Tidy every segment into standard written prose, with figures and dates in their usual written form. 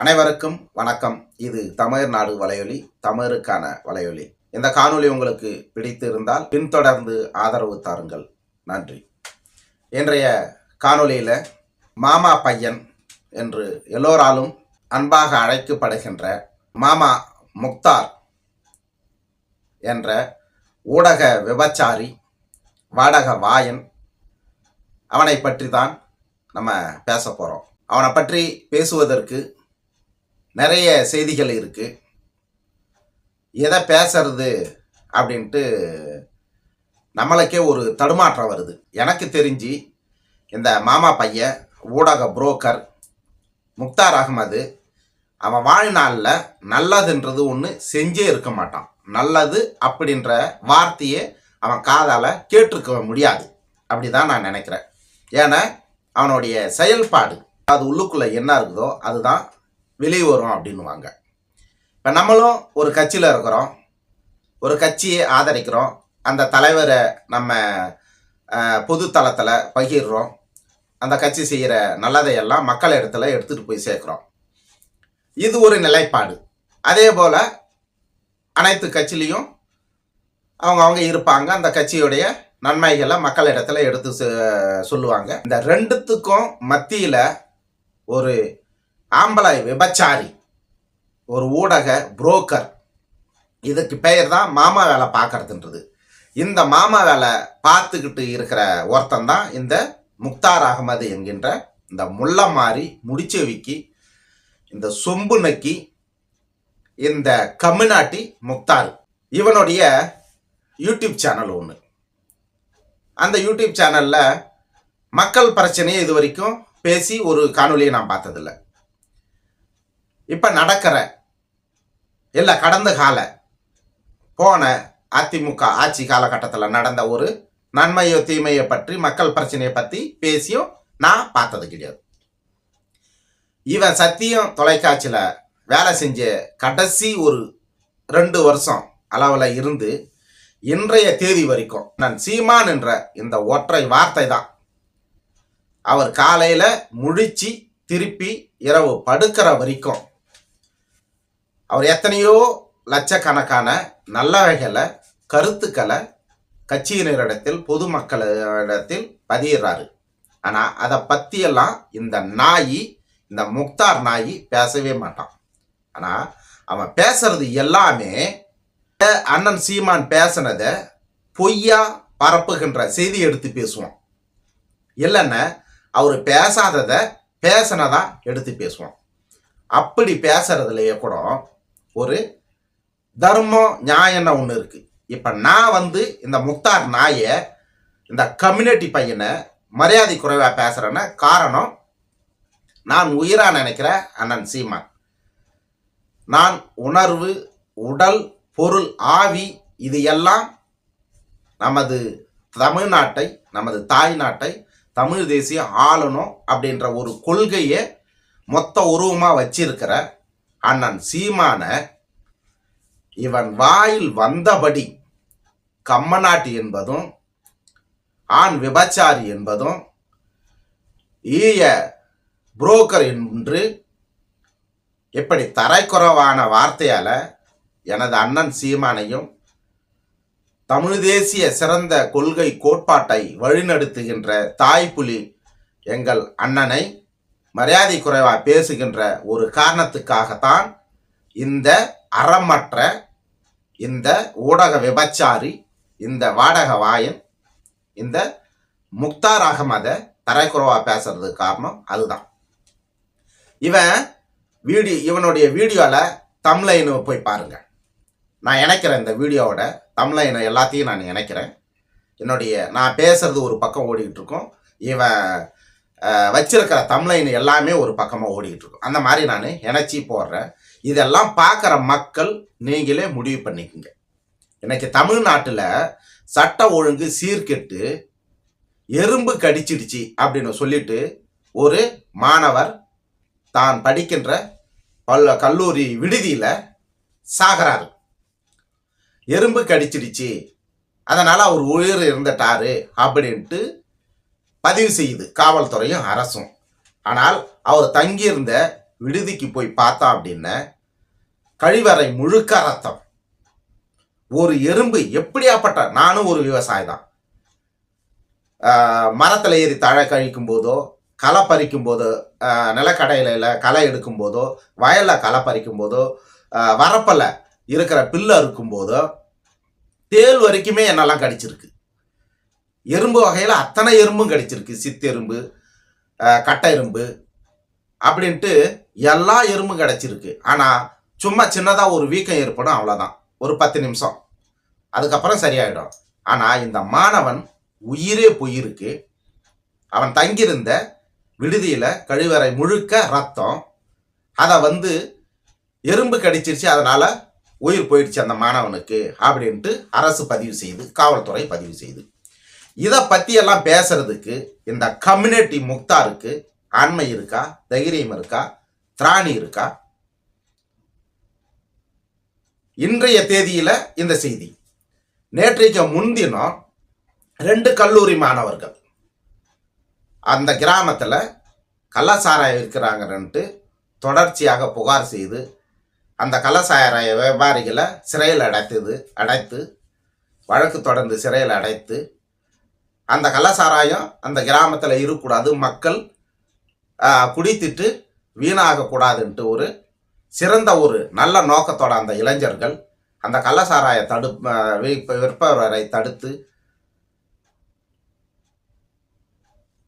அனைவருக்கும் வணக்கம். இது தமிழ்நாடு வலையொலி, தமிழுக்கான வலையொலி. இந்த காணொளி உங்களுக்கு பிடித்து இருந்தால் பின்தொடர்ந்து ஆதரவு தாருங்கள். நன்றி. இன்றைய காணொளியில் மாமா பையன் என்று எல்லோராலும் அன்பாக அழைக்கப்படுகின்ற மாமா முக்தார் என்ற ஊடக விபச்சாரி, வாடக வாயன், அவனை பற்றி தான் நம்ம பேச போகிறோம். அவனை பற்றி பேசுவதற்கு நிறைய செய்திகள் இருக்கு. எதை பேசுறது அப்படின்ட்டு நம்மளுக்கே ஒரு தடுமாற்றம் வருது. எனக்கு தெரிஞ்சு இந்த மாமா பையன் ஊடக புரோக்கர் முக்தார் அகமது அவன் வாழ்நாளில் நல்லதுன்றது ஒன்று செஞ்சே இருக்க மாட்டான். நல்லது அப்படின்ற வார்த்தையே அவன் காதால் கேட்டிருக்க முடியாது. அப்படிதான் நான் நினைக்கிறேன். ஏன்னா அவனுடைய செயல்பாடு, அது உள்ளுக்குள்ளே என்ன இருக்குதோ அதுதான் வெளியே வரும் அப்படின்வாங்க. இப்போ நம்மளும் ஒரு கட்சியில் இருக்கிறோம், ஒரு கட்சியை ஆதரிக்கிறோம், அந்த தலைவரை நம்ம பொது தளத்தில் பகிர்றோம், அந்த கட்சி செய்கிற நல்லதையெல்லாம் மக்கள் இடத்துல எடுத்துகிட்டு போய் சேர்க்குறோம். இது ஒரு நிலைப்பாடு. அதே போல் அனைத்து கட்சியிலையும் அவங்க இருப்பாங்க, அந்த கட்சியுடைய நன்மைகளை மக்கள் இடத்துல எடுத்து சொல்லுவாங்க. இந்த ரெண்டுத்துக்கும் மத்தியில் ஒரு ஆம்பளை விபச்சாரி, ஒரு ஊடக புரோக்கர், இதுக்கு பெயர் தான் மாமா வேலை பார்க்கறதுன்றது. இந்த மாமா வேலை பார்த்துக்கிட்டு இருக்கிற ஒருத்தன் தான் இந்த முக்தார் அகமது என்கின்ற இந்த முல்லை மாறி முடிச்சவிக்கி, இந்த சொம்பு நக்கி, இந்த கம்யூனாட்டி முக்தார். இவனுடைய யூடியூப் சேனல் ஒன்று. அந்த யூடியூப் சேனலில் மக்கள் பிரச்சனையை இது வரைக்கும் பேசி ஒரு காணொலியை நான் பார்த்ததில்லை. இப்போ நடக்கிற இல்லை, கடந்த கால போன அதிமுக ஆட்சி காலகட்டத்தில் நடந்த ஒரு நன்மையோ தீமையை பற்றி, மக்கள் பிரச்சனையை பற்றி பேசியும் நான் பார்த்தது கிடையாது. இவன் சத்தியம் தொலைக்காட்சியில் வேலை செஞ்ச கடைசி ஒரு 2 வருஷம் அளவில் இருந்து இன்றைய தேதி வரைக்கும் நான் சீமான் என்ற இந்த ஒற்றை வார்த்தை தான் அவர் காலையில் முழிச்சு திருப்பி இரவு படுக்கிற வரைக்கும் அவர் எத்தனையோ லட்சக்கணக்கான நல்லவைகளை, கருத்துக்களை கட்சியினரிடத்தில், பொதுமக்களிடத்தில் பதியிறாரு. ஆனால் அதை பற்றியெல்லாம் இந்த நாயி, இந்த முக்தார் நாயி பேசவே மாட்டான். ஆனால் அவன் பேசுறது எல்லாமே அண்ணன் சீமான் பேசினதை பொய்யா பரப்புகின்ற செய்தி எடுத்து பேசுவான். இல்லைன்னா அவர் பேசாததை பேசினதா எடுத்து பேசுவான். அப்படி பேசுறதுலையே கூட ஒரு தர்மம், நியாயம்னு ஒன்று இருக்குது. இப்போ நான் இந்த முக்தார் நாயை, இந்த கம்யூனிட்டி பையனை மரியாதை குறைவாக பேசுகிறேன்னு காரணம், நான் உயிராக நினைக்கிற அண்ணன் சீமான். நான் உணர்வு, உடல், பொருள், ஆவி, இது எல்லாம் நமது தமிழ்நாட்டை, நமது தாய் நாட்டை தமிழ் தேசிய ஆளணும் அப்படின்ற ஒரு கொள்கையை மொத்த உருவமாக வச்சிருக்கிற அண்ணன் சீமான இவன் வாயில் வந்தபடி கம்மநாட்டி என்பதும், ஆண் விபச்சாரி என்பதும், ஈய புரோக்கர் என்று எப்படி தரைக்குறவான வார்த்தையால் எனது அண்ணன் சீமானையும், தமிழ் தேசிய சிறந்த கொள்கை கோட்பாட்டை வழிநடத்துகின்ற தாய்ப்புலி எங்கள் அண்ணனை மரியாதை குறைவாக பேசுகின்ற ஒரு காரணத்துக்காகத்தான் இந்த அறமற்ற, இந்த ஊடக விபச்சாரி, இந்த வாடக வாயன், இந்த முக்தார் அகமதை தரைக்குறவாக பேசுறதுக்கு காரணம் அதுதான். இவனுடைய வீடியோவில் தம்ப்லைன் போய் பாருங்க. நான் இணைக்கிறேன், இந்த வீடியோவோட தம்ப்லைன் எல்லாத்தையும் நான் இணைக்கிறேன். நான் பேசுறது ஒரு பக்கம் ஓடிக்கிட்டு இருக்கோம், இவன் வச்சிருக்கிற தம்ப்லைன் எல்லாமே ஒரு பக்கமாக ஓடிக்கிட்டு இருக்கும். அந்த மாதிரி நான் இணைச்சி போடுறேன். இதெல்லாம் பார்க்குற மக்கள் நீங்களே முடிவு பண்ணிக்கோங்க. இன்னைக்கு தமிழ்நாட்டில் சட்ட ஒழுங்கு சீர்கெட்டு எறும்பு கடிச்சிடுச்சு அப்படின்னு சொல்லிட்டு ஒரு மாணவர் தான் படிக்கின்ற கல்லூரி விடுதியில் சாகிறாரு. எறும்பு கடிச்சிடுச்சு, அதனால் அவர் உயிர் இருந்துட்டாரு அப்படின்ட்டு பதிவு செய்யுது காவல்துறையும் அரசும். ஆனால் அவர் தங்கியிருந்த விடுதிக்கு போய் பார்த்தோம் அப்படின்னா கழிவறை முழுக்க ரத்தம். ஒரு எறும்பு எப்படியாப்பட்ட, நானும் ஒரு விவசாயி தான், மரத்தில் ஏறி தழை கழிக்கும் போதோ, களை பறிக்கும் போதோ, நிலக்கடையில களை எடுக்கும் போதோ, வயலில் களை பறிக்கும் போதோ, வரப்பில் இருக்கிற பில்லு அறுக்கும் போதோ, தேல் வரைக்குமே என்னெல்லாம் கடிச்சிருக்கு. எறும்பு வகையில் அத்தனை எறும்பும் கடிச்சிருக்கு. சித்தெரும்பு, கட்டை எறும்பு அப்படின்ட்டு எல்லா எறும்பும் கிடச்சிருக்கு. ஆனால் சும்மா சின்னதாக ஒரு வீக்கம் ஏற்படும், அவ்வளோதான், ஒரு 10 நிமிஷம், அதுக்கப்புறம் சரியாயிடும். ஆனால் இந்த மாணவன் உயிரே போயிருக்கு. அவன் தங்கியிருந்த விடுதியில் கழிவறை முழுக்க ரத்தம். அதை எறும்பு கடிச்சிருச்சு, அதனால் உயிர் போயிடுச்சு அந்த மாணவனுக்கு அப்படின்ட்டு அரசு பதிவு செய்து, காவல்துறை பதிவு செய்து. இதை பற்றியெல்லாம் பேசுறதுக்கு இந்த கம்யூனிட்டி முக்தாருக்கு ஆண்மை இருக்கா, தைரியம் இருக்கா, திராணி இருக்கா? இன்றைய தேதியில் இந்த செய்தி. நேற்றைக்கு முன்தினம் 2 கல்லூரி மாணவர்கள் அந்த கிராமத்தில் கள்ளச்சாராயம் இருக்கிறாங்கன்ட்டு தொடர்ச்சியாக புகார் செய்து அந்த கள்ளச்சாராய வியாபாரிகளை சிறையில் அடைத்து வழக்கு தொடர்ந்து சிறையில் அடைத்து, அந்த கள்ளச்சாராயம் அந்த கிராமத்தில் இருக்கக்கூடாது, மக்கள் குடித்துட்டு வீணாகக்கூடாதுன்ட்டு ஒரு சிறந்த ஒரு நல்ல நோக்கத்தோட அந்த இளைஞர்கள் அந்த கள்ளச்சாராய விற்பவரை தடுத்து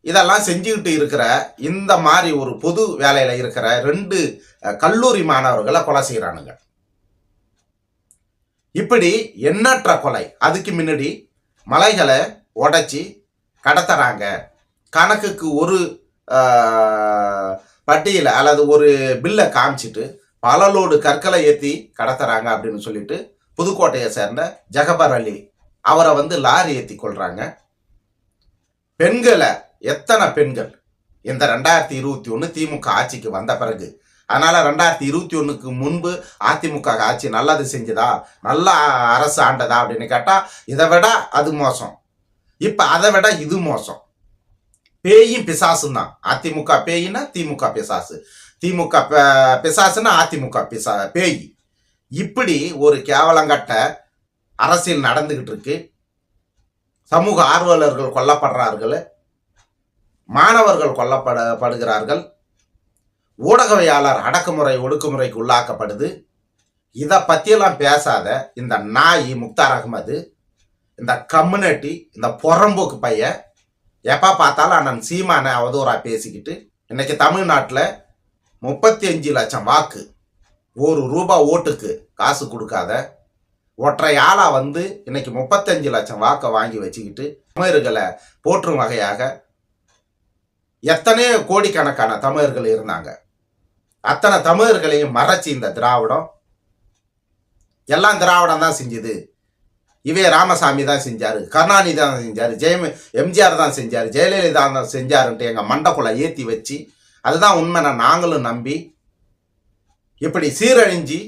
இதெல்லாம் செஞ்சுக்கிட்டு இருக்கிற இந்த மாதிரி ஒரு பொது வேலையில் இருக்கிற 2 கல்லூரி மாணவர்களை கொலை செய்கிறானுங்க. இப்படி எண்ணற்ற கொலை. அதுக்கு முன்னாடி மலைகளை உடைச்சி கடத்துறாங்க. கணக்குக்கு ஒரு பட்டியல அல்லது ஒரு பில்லை காமிச்சிட்டு பல லோடு கற்களை ஏற்றி கடத்துறாங்க அப்படின்னு சொல்லிட்டு புதுக்கோட்டையை சேர்ந்த ஜகபர் அலி அவரை லாரி ஏற்றி கொள்றாங்க. பெண்களை, எத்தனை பெண்கள் இந்த 2021 திமுக ஆட்சிக்கு வந்த பிறகு. அதனால 2021க்கு முன்பு அதிமுக ஆட்சி நல்லது செஞ்சதா, நல்ல அரசு ஆண்டதா அப்படின்னு கேட்டா இதை விட அது மோசம். இப்ப அதை விட இது மோசம். பேயும் பிசாசும் தான். அதிமுக பேயினா திமுக பிசாசு, திமுக பிசாசுன்னா அதிமுக பேய். இப்படி ஒரு கேவலங்கட்ட அரசியல் நடந்துகிட்டு இருக்கு. சமூக ஆர்வலர்கள் கொல்லப்படுறார்கள், மாணவர்கள் கொல்லப்படுகிறார்கள், ஊடகவியாளர் அடக்குமுறை ஒடுக்குமுறைக்கு உள்ளாக்கப்படுது. இதை பற்றியெல்லாம் பேசாத இந்த நாய் முக்தார் அகமது, இந்த கம்யூனிட்டி, இந்த புறம்போக்கு பையன் எப்போ பார்த்தாலும் அண்ணன் சீமானை அவதூறா பேசிக்கிட்டு இன்னைக்கு தமிழ்நாட்டில் 35 லட்சம் வாக்கு, ₹1 ஓட்டுக்கு காசு கொடுக்காத ஒற்றை ஆளா இன்னைக்கு 35 லட்சம் வாக்கை வாங்கி வச்சுக்கிட்டு தமிழர்களை போற்றும் வகையாக எத்தனையோ கோடிக்கணக்கான தமிழர்கள் இருந்தாங்க. அத்தனை தமிழர்களையும் மறைச்சி இந்த திராவிடம், எல்லாம் திராவிடம் தான் செஞ்சுது. இவே ராமசாமி தான் செஞ்சாரு, கருணாநிதி தான் செஞ்சாரு, எம்ஜிஆர் தான் செஞ்சாரு, ஜெயலலிதா தான் செஞ்சாருன்ட்டு எங்கள் மண்டக்குள்ள ஏற்றி வச்சு, அதுதான் உண்மை நாங்களும் நம்பி இப்படி சீரழிஞ்சி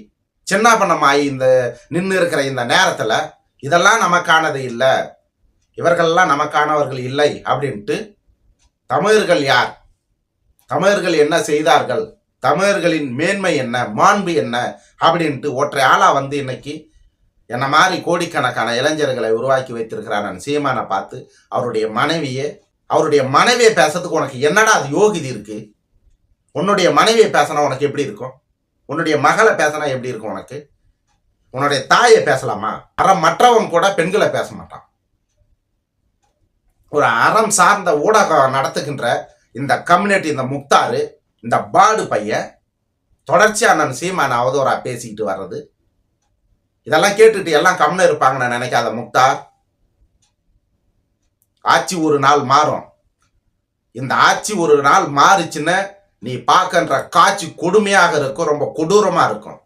சின்ன பண்ணமாயி இந்த நின்று இருக்கிற இந்த நேரத்தில் இதெல்லாம் நமக்கானது இல்லை, இவர்களெல்லாம் நமக்கானவர்கள் இல்லை அப்படின்ட்டு தமிழர்கள் யார், தமிழர்கள் என்ன செய்தார்கள், தமிழர்களின் மேன்மை என்ன, மாண்பு என்ன அப்படின்ட்டு ஒற்றை ஆளா இன்னைக்கு என்ன மாதிரி கோடிக்கணக்கான இளைஞர்களை உருவாக்கி வைத்திருக்கிறான் சீமானை பார்த்து அவருடைய மனைவியை பேசுறதுக்கு உனக்கு என்னடா அது யோகிதி இருக்கு? உன்னுடைய மனைவியை பேசினா உனக்கு எப்படி இருக்கும்? உன்னுடைய மகளை பேசினா எப்படி இருக்கும் உனக்கு? உன்னுடைய தாயை பேசலாமா? மற்றவன் கூட பெண்களை பேச மாட்டான். ஒரு அறம் சார்ந்த ஊடகம் நடத்துகின்ற இந்த கம்யூனிட்டி, இந்த முக்தாரு, இந்த பாடு பையன் தொடர்ச்சியா நான் சீமான அவதூறா பேசிக்கிட்டு வர்றது, இதெல்லாம் கேட்டுட்டு எல்லாம் கம்முன்னு இருப்பாங்கன்னு நினைக்காத முக்தார். ஆட்சி ஒரு நாள் மாறும். இந்த ஆட்சி ஒரு நாள் மாறுச்சுன்னு நீ பார்க்கின்ற காட்சி கொடுமையாக இருக்கும், ரொம்ப கொடூரமா இருக்கும்.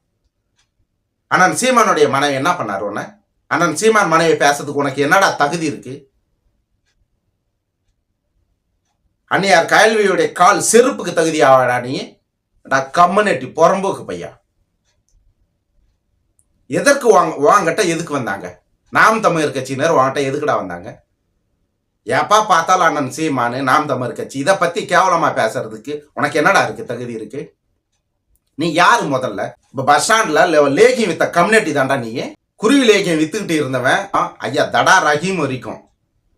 அண்ணன் சீமானுடைய மனைவி என்ன பண்ணாரு உன்ன? அண்ணன் சீமான் மனைவி பேசுறதுக்கு உனக்கு என்னடா தகுதி இருக்கு? அன்னியார் கயல்வியுடைய கால் செருப்புக்கு தகுதி ஆவாடா நீ? கம்யூனிட்டி புறம்போக்கு பையா. எதற்கு வாங்கிட்ட எதுக்கு வந்தாங்க? நாம் தமிழர் கட்சியினர் வாங்கிட்ட எதுக்குடா வந்தாங்க? எப்பா பார்த்தாலும் அண்ணன் சீமானு, நாம் தமிழர் கட்சி, இதை பத்தி கேவலமா பேசுறதுக்கு உனக்கு என்னடா இருக்கு, தகுதி இருக்கு? நீ யாரு முதல்ல? இப்போ பஸ் ஸ்டாண்டில் லேகியம் வித்த கம்யூனிட்டி தாண்டா நீ. குருவி லேகியம் வித்துக்கிட்டு இருந்தவன் ஐயா தடா ரஹீம் வரைக்கும்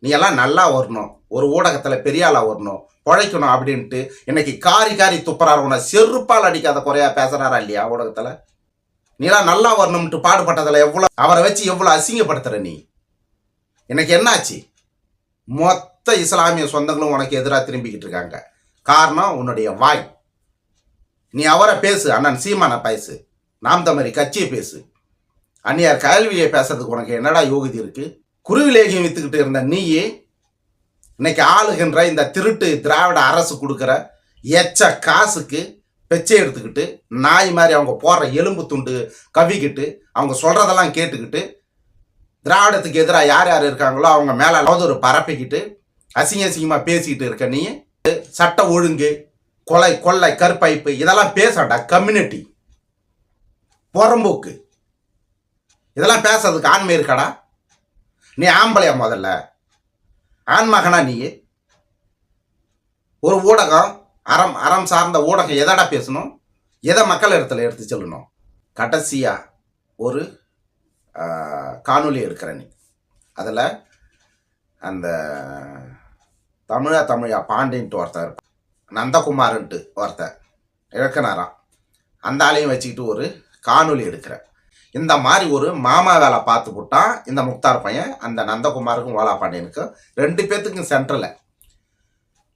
நீ எல்லாம் நல்லா வரணும், ஒரு ஊடகத்தில் பெரிய ஆளா வரணும், பொழைக்கணும் அப்படின்ட்டு இன்னைக்கு காரி காரி துப்புறாரு. உன செருப்பால் அடிக்காத குறையா பேசுறாரா இல்லையா ஊடகத்தில்? நீலாம் நல்லா வரணும்ட்டு பாடுபட்டதில் எவ்வளோ அவரை வச்சு எவ்வளோ அசிங்கப்படுத்துற நீ. இன்னைக்கு என்னாச்சு? மொத்த இஸ்லாமிய சொந்தங்களும் உனக்கு எதிராக திரும்பிக்கிட்டு இருக்காங்க. காரணம் உன்னுடைய வாய். நீ அவரை பேசு, அண்ணன் சீமான பேசு, நாம் தமிழ் கட்சியை பேசு. அந்நியார் கல்வியை பேசுறதுக்கு உனக்கு என்னடா யோகிதை இருக்கு? குருவி லேகியம் வித்துக்கிட்டு இருந்த நீயே இன்னைக்கு ஆளுகின்ற இந்த திருட்டு திராவிட அரசு கொடுக்குற எச்ச காசுக்கு பெச்சை எடுத்துக்கிட்டு நாய் மாதிரி அவங்க போடுற எலும்பு துண்டு கவிக்கிட்டு அவங்க சொல்றதெல்லாம் கேட்டுக்கிட்டு திராவிடத்துக்கு எதிராக யார் யார் இருக்காங்களோ அவங்க மேல ஒரு பரப்பிக்கிட்டு அசிங்கமா பேசிக்கிட்டு இருக்க நீ. சட்ட ஒழுங்கு, கொலை, கொள்ளை, கற்பழிப்பு இதெல்லாம் பேசண்டா கம்யூனிட்டி புறம்போக்கு. இதெல்லாம் பேசுறதுக்கு ஆண்மை இருக்காடா? நீ ஆம்பளையா? முதல்ல ஆண்மகனா நீ? ஒரு ஊடகம் அறம் சார்ந்த ஊடகம் எதடா பேசணும்? எதை மக்கள் இடத்துல எடுத்து சொல்லணும்? கடைசியா ஒரு காணொலி எடுக்கிற நீ. அதில் அந்த தமிழா பாண்டின்ட்டு ஒருத்தர், நந்தகுமார்ன்ட்டு ஒருத்தர் இழக்கினாராம், அந்த ஆளையும் வச்சுக்கிட்டு ஒரு காணொலி எடுக்கிற. இந்த மாதிரி ஒரு மாமா வேலை பார்த்து போட்டான் இந்த முக்தார் பையன். அந்த நந்தகுமாருக்கும் ஓலா பாண்டியனுக்கும் 2 பேர்த்துக்கும் சென்டரில்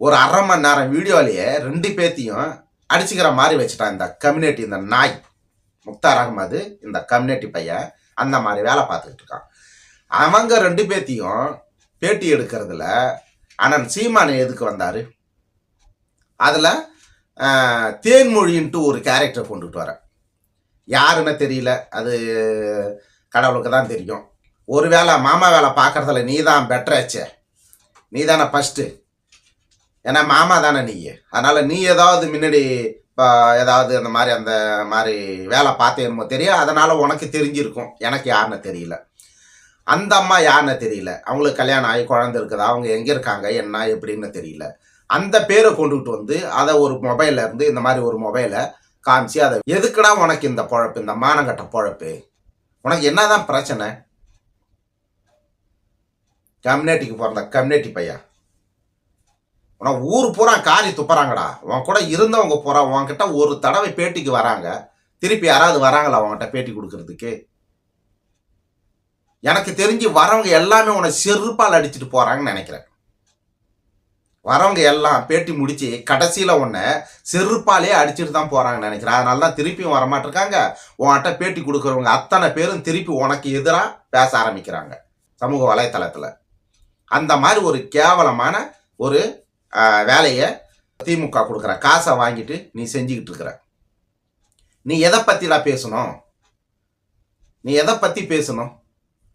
ஒரு 1/2 மணி நேரம் வீடியோலேயே 2 பேர்த்தையும் அடிச்சுக்கிற மாதிரி வச்சுட்டான் இந்த கம்யூனிட்டி. இந்த நாய் முக்தார் அகமது, இந்த கம்யூனிட்டி பையன் அந்த மாதிரி வேலை பார்த்துக்கிட்டு இருக்கான். அவங்க 2 பேர்த்தையும் பேட்டி எடுக்கிறதுல அண்ணன் சீமானை எதுக்கு வந்தார்? அதில் தேன்மொழின்ட்டு ஒரு கேரக்டர் கொண்டுட்டு வர, யாருன்னு தெரியல, அது கடவுளுக்கு தான் தெரியும். ஒரு வேளை மாமா வேலை பார்க்குறதுல நீ தான் பெட்டராச்சே, நீ தானே ஃபஸ்ட்டு, ஏன்னா மாமா தானே நீ. அதனால் நீ ஏதாவது முன்னாடி இப்போ ஏதாவது அந்த மாதிரி வேலை பார்த்தேன்னு தெரியும். அதனால் உனக்கு தெரிஞ்சிருக்கும், எனக்கு யாருன்னு தெரியல. அந்த அம்மா யாருன்னு தெரியல, அவங்களுக்கு கல்யாணம் ஆகி குழந்தை இருக்குதா, அவங்க எங்கே இருக்காங்க என்ன எப்படின்னு தெரியல. அந்த பேரை கொண்டுகிட்டு வந்து அதை ஒரு மொபைலில் இருந்து இந்த மாதிரி ஒரு மொபைலை காமிச்சு அதை எதுக்குடா உனக்கு இந்த பொழப்பு, இந்த மானங்கட்ட பொழப்பு, உனக்கு என்னதான் பிரச்சனை? கம்யூனிட்டிக்கு பிறந்த கம்யூனிட்டி பையா, உனக்கு ஊர் பூரா காரி துப்புறாங்கடா. உன் கூட இருந்தவங்க பூரா உன்கிட்ட ஒரு தடவை பேட்டிக்கு வராங்க, திருப்பி யாராவது வராங்களா உன்கிட்ட பேட்டி கொடுக்கறதுக்கு? எனக்கு தெரிஞ்சு வரவங்க எல்லாமே உன்னை செருப்பால் அடிச்சுட்டு போறாங்கன்னு நினைக்கிறேன். வரவங்க எல்லாம் பேட்டி முடிச்சு கடைசியில் உன்னை செருப்பாலே அடிச்சுட்டு தான் போகிறாங்கன்னு நினைக்கிறேன். அதனால தான் திருப்பியும் வரமாட்டிருக்காங்க. உன்கிட்ட பேட்டி கொடுக்குறவங்க அத்தனை பேரும் திருப்பி உனக்கு எதிராக பேச ஆரம்பிக்கிறாங்க சமூக வலைத்தளத்தில். அந்த மாதிரி ஒரு கேவலமான ஒரு வேலையை திமுக கொடுக்குற காசை வாங்கிட்டு நீ செஞ்சுக்கிட்டு இருக்கிற. நீ எதை பற்றிலாம் பேசணும்? நீ எதை பற்றி பேசணும்?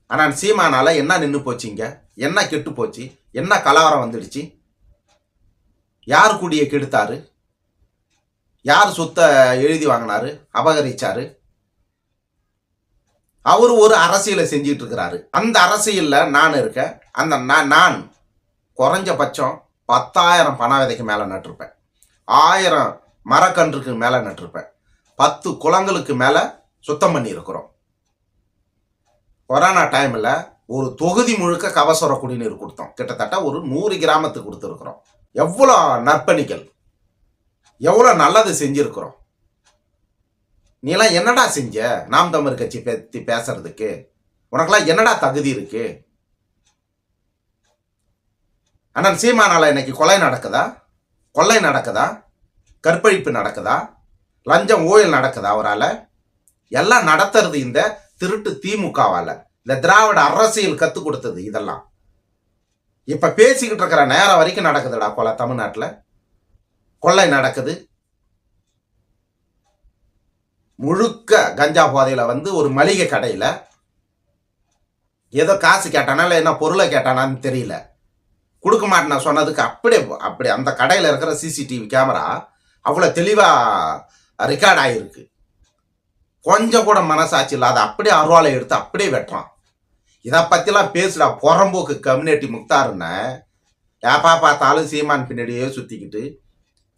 ஆனால் சீமானால என்ன நின்று போச்சுங்க? என்ன கெட்டு போச்சு? என்ன கலவரம் வந்துடுச்சு? யார் கூடிய கெடுத்தாரு? யார் சொத்தை எழுதி வாங்கினாரு, அபகரிச்சாரு? அவரு ஒரு அரசியலை செஞ்சிட்டு இருக்கிறாரு. அந்த அரசியலில் நான் இருக்கேன். அந்த நான் குறைஞ்சபட்சம் 10,000 பண விதைக்கு மேலே நட்டிருப்பேன், 1000 மரக்கன்றுக்கு மேலே நட்டிருப்பேன், 10 குளங்களுக்கு மேலே சுத்தம் பண்ணி இருக்கிறோம். கொரோனா டைமில் ஒரு தொகுதி முழுக்க கபசுர குடிநீர் கொடுத்தோம். கிட்டத்தட்ட ஒரு 100 கிராமத்துக்கு கொடுத்துருக்குறோம். எவ்வளோ நற்பணிகள், எவ்வளோ நல்லது செஞ்சிருக்கிறோம். நீலாம் என்னடா செஞ்ச? நாம் தமிழ் கட்சி பற்றி பேசுறதுக்கு உனக்கெல்லாம் என்னடா தகுதி இருக்கு? அண்ணன் சீமானால இன்னைக்கு கொலை நடக்குதா, கொள்ளை நடக்குதா, கற்பழிப்பு நடக்குதா, லஞ்சம் ஊழல் நடக்குதா? அவரால் எல்லாம் நடத்துறது இந்த திருட்டு திமுகவால, இந்த திராவிட அரசியல் கற்றுக் கொடுத்தது இதெல்லாம். இப்ப பேசிக்கிட்டு இருக்கிற நேரம் வரைக்கும் நடக்குதுடா கொலை. தமிழ்நாட்டில் கொள்ளை நடக்குது. முழுக்க கஞ்சா போதையில வந்து ஒரு மளிகை கடையில ஏதோ காசு கேட்டானா இல்லை என்ன பொருளை கேட்டானான்னு தெரியல, கொடுக்க மாட்டேன் நான் சொன்னதுக்கு அப்படியே அந்த கடையில் இருக்கிற சிசிடிவி கேமரா அவ்வளோ தெளிவாக ரெக்கார்ட் ஆகிருக்கு. கொஞ்சம் கூட மனசாட்சி இல்லாத அப்படியே அருவாலை எடுத்து அப்படியே வெட்டுறான். இதை பற்றிலாம் பேசுடா புறம்போக்கு கம்யூனிட்டி முக்தாருன்னு. ஏப்பா பார்த்தாலும் சீமான் பின்னாடியே சுற்றிக்கிட்டு,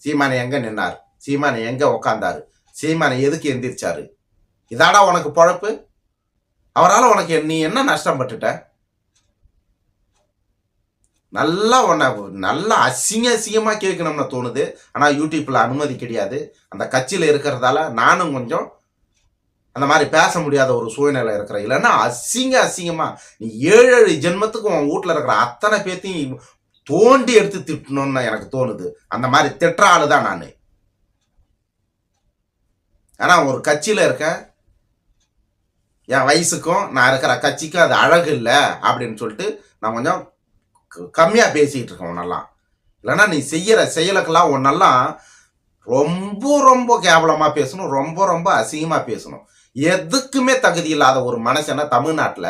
சீமானை எங்கே நின்னார், சீமானை எங்கே உக்காந்தாரு, சீமானை எதுக்கு எந்திரிச்சாரு? இதாடா உனக்கு பொழப்பு? அவரால் உனக்கு நீ என்ன நஷ்டம் பட்டுட்ட? நல்லா அசிங்கமா கேட்கணும்னு தோணுது. ஆனால் யூடியூப்ல அனுமதி கிடையாது. அந்த கட்சியில் இருக்கிறதால நானும் கொஞ்சம் அந்த மாதிரி பேச முடியாத ஒரு சூழ்நிலை இருக்கிறேன். இல்லைன்னா அசிங்கமா நீ 7 ஜென்மத்துக்கு உன் வீட்டில் இருக்கிற அத்தனை பேர்த்தையும் தோண்டி எடுத்து திட்டணும்னு எனக்கு தோணுது. அந்த மாதிரி திட்டுற ஆளு தான் நான். ஆனால் ஒரு கட்சியில் இருக்க என் வயசுக்கும் நான் இருக்கிற கட்சிக்கும் அது அழகு இல்லை அப்படின்னு சொல்லிட்டு நான் கொஞ்சம் கம்மியாக பேசிகிட்டு இருக்கேன் உன்னெல்லாம். இல்லைன்னா நீ செய்கிற செயலுக்கெல்லாம் உன்னெல்லாம் ரொம்ப ரொம்ப கேவலமாக பேசணும், ரொம்ப ரொம்ப அசிங்கமாக பேசணும். எதுக்குமே தகுதி இல்லாத ஒரு மனுஷனை தமிழ்நாட்டில்,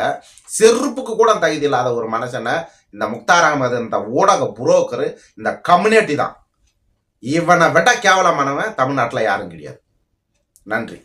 செருப்புக்கு கூட தகுதி இல்லாத ஒரு மனுஷனை இந்த முக்தார் அகமது, இந்த ஊடக புரோக்கரு, இந்த கம்யூனிட்டி தான். இவனை விட கேவலமானவன் தமிழ்நாட்டில் யாரும் கிடையாது. நன்றி.